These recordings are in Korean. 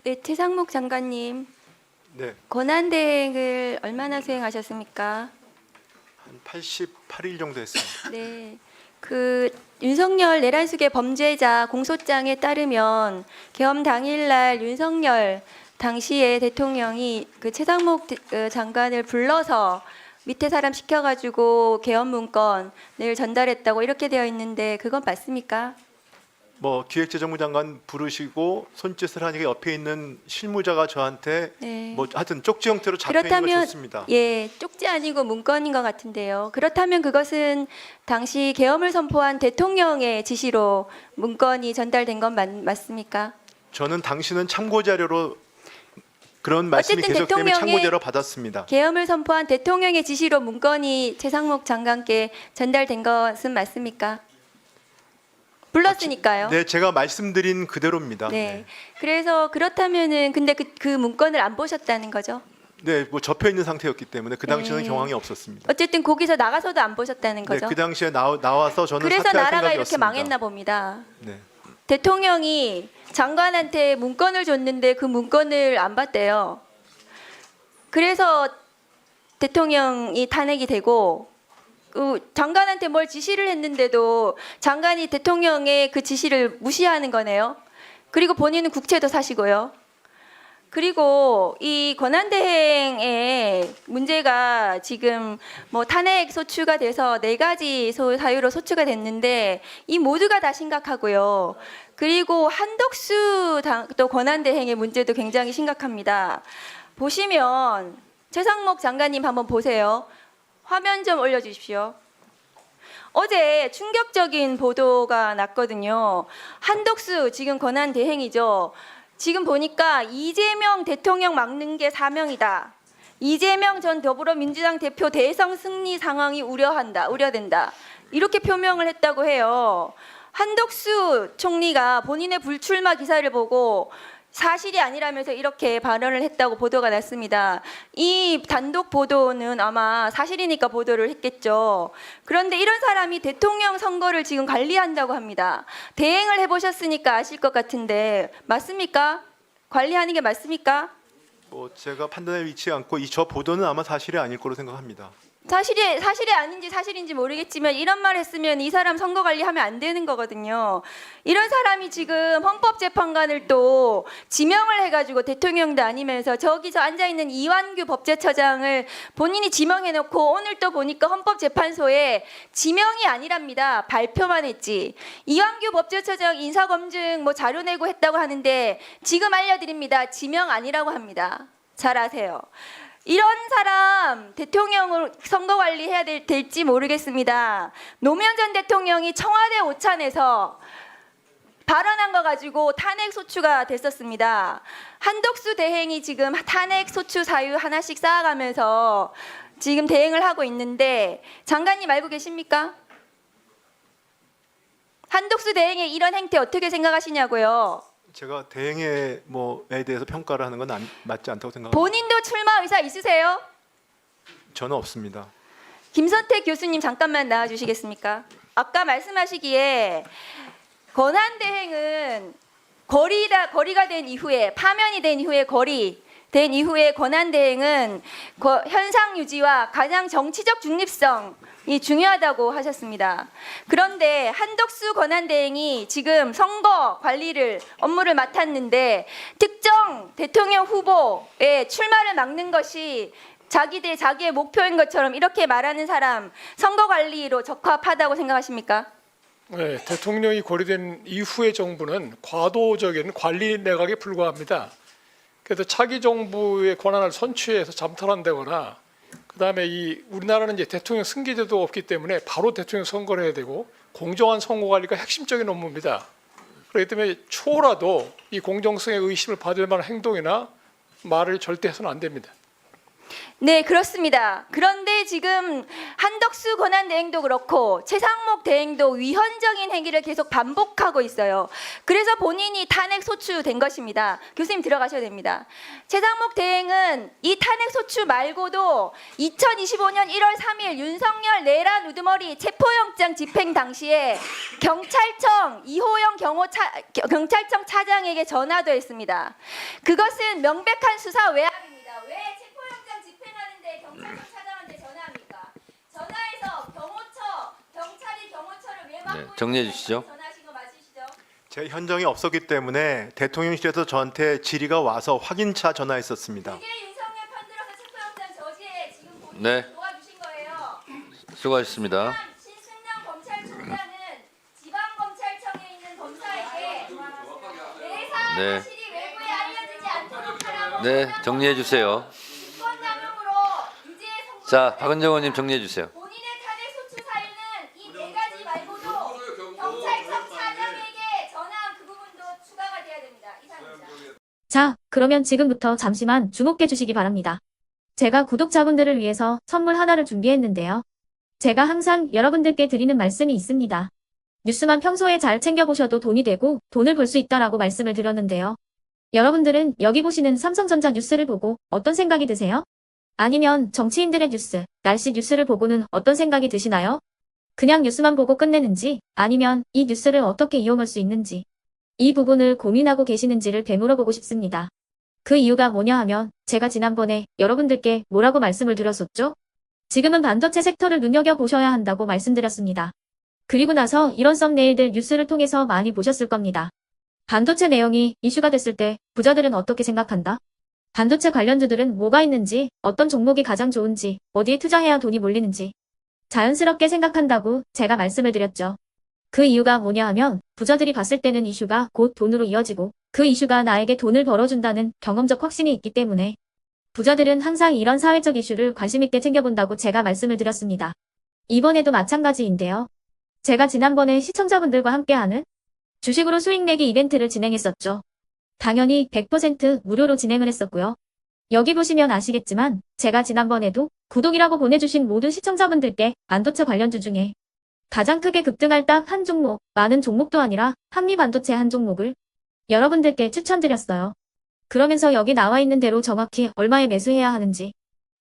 네, 최상목 장관님, 네, 권한대행을 얼마나 수행하셨습니까? 한 88일 정도 했습니다. 네, 그 윤석열 내란숙의 범죄자 공소장에 따르면 계엄 당일날 윤석열 당시에 대통령이 그 최상목 장관을 불러서 밑에 사람 시켜가지고 계엄 문건을 전달했다고 이렇게 되어 있는데 그건 맞습니까? 뭐 기획재정부 장관 부르시고 손짓을 하니까 옆에 있는 실무자가 저한테 네. 뭐 하여튼 쪽지 형태로 잡혀 있는 걸 그렇다면 줬습니다. 예, 쪽지 아니고 문건인 것 같은데요. 그렇다면 그것은 당시 계엄을 선포한 대통령의 지시로 문건이 전달된 건 맞습니까? 저는 당신은 참고 자료로 그런 말씀이 어쨌든 계속 때문에 참고 대통령의 자료 받았습니다. 계엄을 선포한 대통령의 지시로 문건이 최상목 장관께 전달된 것은 맞습니까? 불렀으니까요. 네, 제가 말씀드린 그대로입니다. 네. 그래서 그렇다면은 근데 그 문건을 안 보셨다는 거죠? 네, 뭐 접혀 있는 상태였기 때문에 그 당시에는 네. 경황이 없었습니다. 어쨌든 거기서 나가서도 안 보셨다는 네, 거죠? 그 당시에 나와서 저는 그래서 사퇴할 나라가 이렇게 생각이었습니다. 망했나 봅니다. 네. 대통령이 장관한테 문건을 줬는데 그 문건을 안 봤대요. 그래서 대통령이 탄핵이 되고 장관한테 뭘 지시를 했는데도 장관이 대통령의 그 지시를 무시하는 거네요. 그리고 본인은 국채도 사시고요. 그리고 이 권한대행의 문제가 지금 뭐 탄핵 소추가 돼서 4가지 사유로 소추가 됐는데 이 모두가 다 심각하고요. 그리고 한덕수 또 권한대행의 문제도 굉장히 심각합니다. 보시면 최상목 장관님 한번 보세요. 화면 좀 올려주십시오. 어제 충격적인 보도가 났거든요. 한덕수 지금 권한대행이죠. 지금 보니까 이재명 대통령 막는 게 사명이다. 이재명 전 더불어민주당 대표 대선 승리 상황이 우려된다. 이렇게 표명을 했다고 해요. 한덕수 총리가 본인의 불출마 기사를 보고 사실이 아니라면서 이렇게 발언을 했다고 보도가 났습니다. 이 단독 보도는 아마 사실이니까 보도를 했겠죠. 그런데 이런 사람이 대통령 선거를 지금 관리한다고 합니다. 대행을 해보셨으니까 아실 것 같은데 맞습니까? 관리하는 게 맞습니까? 뭐 제가 판단에 위치 않고 저 보도는 아마 사실이 아닐 거로 생각합니다. 사실이 아닌지 사실인지 모르겠지만 이런 말 했으면 이 사람 선거 관리하면 안 되는 거거든요. 이런 사람이 지금 헌법재판관을 또 지명을 해가지고 대통령도 아니면서 저기서 앉아있는 이완규 법제처장을 본인이 지명해놓고 오늘 또 보니까 헌법재판소에 지명이 아니랍니다. 발표만 했지. 이완규 법제처장 인사검증 뭐 자료 내고 했다고 하는데 지금 알려드립니다. 지명 아니라고 합니다. 잘 아세요. 이런 사람 대통령을 선거 관리해야 될지 모르겠습니다. 노무현 전 대통령이 청와대 오찬에서 발언한 거 가지고 탄핵 소추가 됐었습니다. 한덕수 대행이 지금 탄핵 소추 사유 하나씩 쌓아가면서 지금 대행을 하고 있는데 장관님 알고 계십니까? 한덕수 대행의 이런 행태 어떻게 생각하시냐고요? 제가 대행에 뭐에 대해서 평가를 하는 건 맞지 않다고 생각합니다. 본인도 출마 의사 있으세요? 저는 없습니다. 김선택 교수님 잠깐만 나와주시겠습니까? 아까 말씀하시기에 권한대행은 거리가 된 이후에 파면이 된 이후에 된 이후에 권한대행은 현상 유지와 가장 정치적 중립성이 중요하다고 하셨습니다. 그런데 한덕수 권한대행이 지금 선거 관리를 업무를 맡았는데 특정 대통령 후보의 출마를 막는 것이 자기의 목표인 것처럼 이렇게 말하는 사람 선거 관리로 적합하다고 생각하십니까? 네, 대통령이 고려된 이후의 정부는 과도적인 관리 내각에 불과합니다. 그래서 차기 정부의 권한을 선취해서 잠탈한다거나 그다음에 우리나라는 이제 대통령 승계제도가 없기 때문에 바로 대통령 선거를 해야 되고 공정한 선거 관리가 핵심적인 업무입니다. 그렇기 때문에 초라도 이 공정성의 의심을 받을 만한 행동이나 말을 절대 해서는 안 됩니다. 네, 그렇습니다. 그런데 지금 한덕수 권한대행도 그렇고 최상목 대행도 위헌적인 행위를 계속 반복하고 있어요. 그래서 본인이 탄핵 소추된 것입니다. 교수님 들어가셔야 됩니다. 최상목 대행은 이 탄핵 소추 말고도 2025년 1월 3일 윤석열 내란 우두머리 체포영장 집행 당시에 경찰청 이호영 경찰청 차장에게 전화도 했습니다. 그것은 명백한 수사 외압입니다. 왜 체포영장 집행하는데 경찰청 차장한테 전화합니까? 전화해서 경찰이 경호처를 왜 막고 네, 정리해 주시죠. 전화하신 거 맞으시죠? 제 현정이 없었기 때문에 대통령실에서 저한테 질의가 와서 확인차 전화했었습니다. 이게 윤석열 편들어서 체포영장 저지에 지금 본인이 네. 도와주신 거예요. 수고하셨습니다. 신승영 검찰총장은 지방검찰청에 있는 검사에게 내사 네. 사실이 외부에 알려지지 않도록 하라고 네, 정리해 주세요. 직권남용으로 유죄에 선고. 자, 박은정 의원님 정리해 주세요. 본인의 탄핵 소추 사유는 이 네 가지 말고도 경찰청 차장에게 전화한 그 부분도 추가가 돼야 됩니다. 이상입니다. 자, 그러면 지금부터 잠시만 주목해 주시기 바랍니다. 제가 구독자분들을 위해서 선물 하나를 준비했는데요. 제가 항상 여러분들께 드리는 말씀이 있습니다. 뉴스만 평소에 잘 챙겨보셔도 돈이 되고 돈을 벌 수 있다라고 말씀을 드렸는데요. 여러분들은 여기 보시는 삼성전자 뉴스를 보고 어떤 생각이 드세요? 아니면 정치인들의 뉴스, 날씨 뉴스를 보고는 어떤 생각이 드시나요? 그냥 뉴스만 보고 끝내는지 아니면 이 뉴스를 어떻게 이용할 수 있는지 이 부분을 고민하고 계시는지를 되물어보고 싶습니다. 그 이유가 뭐냐 하면 제가 지난번에 여러분들께 뭐라고 말씀을 드렸었죠? 지금은 반도체 섹터를 눈여겨보셔야 한다고 말씀드렸습니다. 그리고 나서 이런 썸네일들 뉴스를 통해서 많이 보셨을 겁니다. 반도체 내용이 이슈가 됐을 때 부자들은 어떻게 생각한다? 반도체 관련주들은 뭐가 있는지, 어떤 종목이 가장 좋은지, 어디에 투자해야 돈이 몰리는지 자연스럽게 생각한다고 제가 말씀을 드렸죠. 그 이유가 뭐냐 하면 부자들이 봤을 때는 이슈가 곧 돈으로 이어지고 그 이슈가 나에게 돈을 벌어준다는 경험적 확신이 있기 때문에 부자들은 항상 이런 사회적 이슈를 관심있게 챙겨본다고 제가 말씀을 드렸습니다. 이번에도 마찬가지인데요. 제가 지난번에 시청자분들과 함께하는 주식으로 수익 내기 이벤트를 진행했었죠. 당연히 100% 무료로 진행을 했었고요. 여기 보시면 아시겠지만 제가 지난번에도 구독이라고 보내주신 모든 시청자분들께 반도체 관련주 중에 가장 크게 급등할 딱 한 종목, 많은 종목도 아니라 한미반도체 한 종목을 여러분들께 추천드렸어요. 그러면서 여기 나와 있는 대로 정확히 얼마에 매수해야 하는지,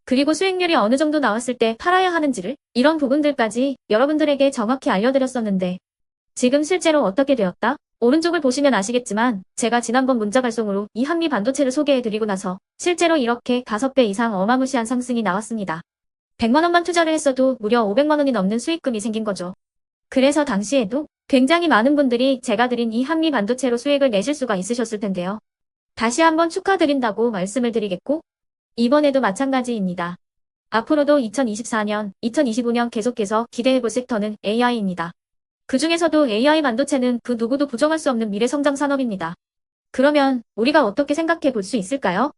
그리고 수익률이 어느 정도 나왔을 때 팔아야 하는지를 이런 부분들까지 여러분들에게 정확히 알려드렸었는데 지금 실제로 어떻게 되었다? 오른쪽을 보시면 아시겠지만 제가 지난번 문자 발송으로 이 한미 반도체를 소개해드리고 나서 실제로 이렇게 5배 이상 어마무시한 상승이 나왔습니다. 100만 원만 투자를 했어도 무려 500만 원이 넘는 수익금이 생긴 거죠. 그래서 당시에도 굉장히 많은 분들이 제가 드린 이 한미 반도체로 수익을 내실 수가 있으셨을 텐데요. 다시 한번 축하드린다고 말씀을 드리겠고 이번에도 마찬가지입니다. 앞으로도 2024년, 2025년 계속해서 기대해볼 섹터는 AI입니다. 그 중에서도 AI 반도체는 그 누구도 부정할 수 없는 미래성장 산업입니다. 그러면 우리가 어떻게 생각해 볼 수 있을까요?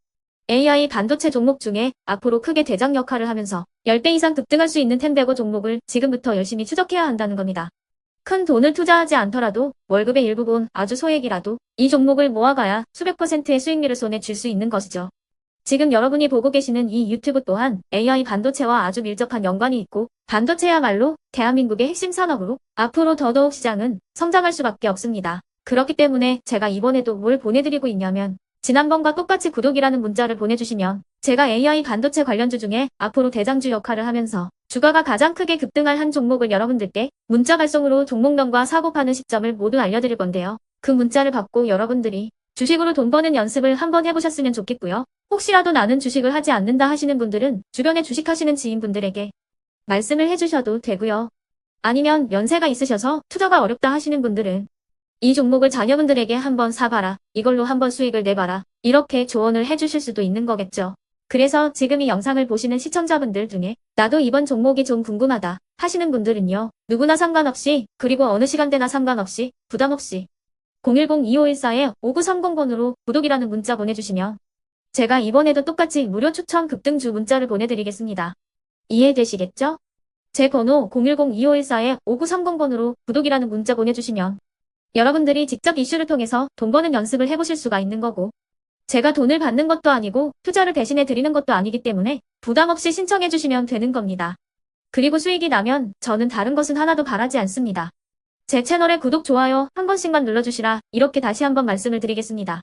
AI 반도체 종목 중에 앞으로 크게 대장 역할을 하면서 10배 이상 급등할 수 있는 텐베고 종목을 지금부터 열심히 추적해야 한다는 겁니다. 큰 돈을 투자하지 않더라도 월급의 일부분 아주 소액이라도 이 종목을 모아가야 수백 %의 수익률을 손에 쥘 수 있는 것이죠. 지금 여러분이 보고 계시는 이 유튜브 또한 AI 반도체와 아주 밀접한 연관이 있고 반도체야말로 대한민국의 핵심 산업으로 앞으로 더더욱 시장은 성장할 수밖에 없습니다. 그렇기 때문에 제가 이번에도 뭘 보내드리고 있냐면 지난번과 똑같이 구독이라는 문자를 보내주시면 제가 AI 반도체 관련주 중에 앞으로 대장주 역할을 하면서 주가가 가장 크게 급등할 한 종목을 여러분들께 문자 발송으로 종목명과 사고 파는 시점을 모두 알려드릴 건데요. 그 문자를 받고 여러분들이 주식으로 돈 버는 연습을 한번 해보셨으면 좋겠고요. 혹시라도 나는 주식을 하지 않는다 하시는 분들은 주변에 주식하시는 지인분들에게 말씀을 해주셔도 되고요. 아니면 연세가 있으셔서 투자가 어렵다 하시는 분들은 이 종목을 자녀분들에게 한번 사봐라. 이걸로 한번 수익을 내봐라. 이렇게 조언을 해주실 수도 있는 거겠죠. 그래서 지금 이 영상을 보시는 시청자분들 중에 나도 이번 종목이 좀 궁금하다 하시는 분들은요. 누구나 상관없이 그리고 어느 시간대나 상관없이 부담없이 010-2514-5930번으로 구독이라는 문자 보내주시면 제가 이번에도 똑같이 무료 추천 급등주 문자를 보내드리겠습니다. 이해되시겠죠? 제 번호 010-2514-5930번으로 구독이라는 문자 보내주시면 여러분들이 직접 이슈를 통해서 돈 버는 연습을 해보실 수가 있는 거고 제가 돈을 받는 것도 아니고 투자를 대신해 드리는 것도 아니기 때문에 부담 없이 신청해 주시면 되는 겁니다. 그리고 수익이 나면 저는 다른 것은 하나도 바라지 않습니다. 제 채널에 구독, 좋아요 한 번씩만 눌러주시라 이렇게 다시 한번 말씀을 드리겠습니다.